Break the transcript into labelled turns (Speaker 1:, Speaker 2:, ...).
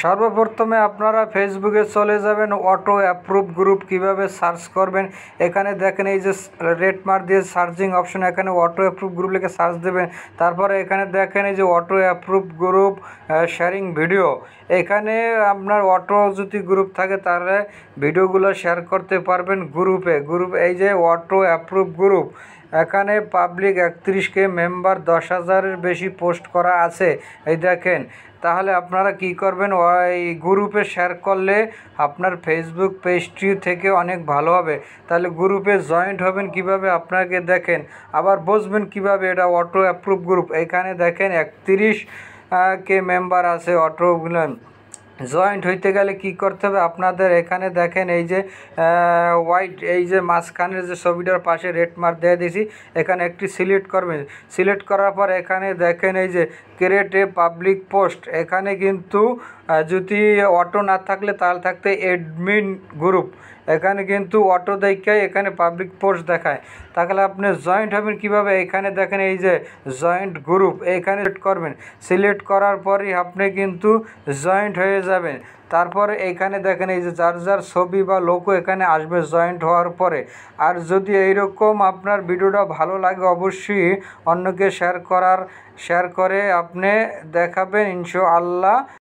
Speaker 1: সর্বপ্রথমে আপনারা ফেসবুকে চলে যাবেন, অটো অ্যাপ্রুভ গ্রুপ কিভাবে সার্চ করবেন। এখানে দেখেন এই যে রেড মার্ক দিয়ে সার্চিং অপশন, এখানে অটো অ্যাপ্রুভ গ্রুপ লিখে সার্চ দেবেন। তারপরে এখানে দেখেন এই যে auto approve group sharing video, এখানে আপনার অটো যদি গ্রুপ থাকে তাহলে ভিডিওগুলো শেয়ার করতে পারবেন গ্রুপে। এই যে অটো অ্যাপ্রুভ গ্রুপ, এখানে পাবলিক 31K মেম্বার, 10,000-এর বেশি পোস্ট করা আছে, এই দেখেন। তাহলে আপনারা কি করবেন, ওই গ্রুপে শেয়ার করলে আপনার ফেসবুক পেজটি থেকে অনেক ভালো হবে। তাহলে গ্রুপে জয়েন্ট হবেন কিভাবে আপনাকে দেখেন, আবার বুঝবেন কিভাবে এটা অটো অ্যাপ্রুভ গ্রুপ। এখানে দেখেন 31K মেম্বার আছে। অটোগুলো জয়েন্ট হইতে গেলে কি করতে হবে আপনাদের, এখানে দেখেন এই যে হোয়াইট, এই যে মাঝখানের যে ছবিটার পাশে রেড মার্ক দিয়ে দিয়েছি, এখানে একটি সিলেক্ট করবেন। সিলেক্ট করার পর এখানে দেখেন এই যে ক্রিয়েট এ পাবলিক পোস্ট, এখানে কিন্তু যদি অটো না থাকলে তাহলে থাকতে অ্যাডমিন গ্রুপ, এখানে কিন্তু অটো দেখায়, এখানে পাবলিক পোস্ট দেখায়। তাহলে আপনি জয়েন্ট হবেন কিভাবে, এখানে দেখেন এই যে জয়েন্ট গ্রুপ, এখানে সিলেক্ট করবেন। সিলেক্ট করার পরই আপনি কিন্তু জয়েন্ট হয়ে যাবেন। তারপরে এইখানে দেখেন এই যে যার যার ছবি বা লোগো এখানে আসবে জয়েন্ট হওয়ার পরে। আর যদি এইরকম আপনার ভিডিওটা ভালো লাগে অবশ্যই অন্যকে শেয়ার করে আপনি দেখাবেন ইনশাআল্লাহ।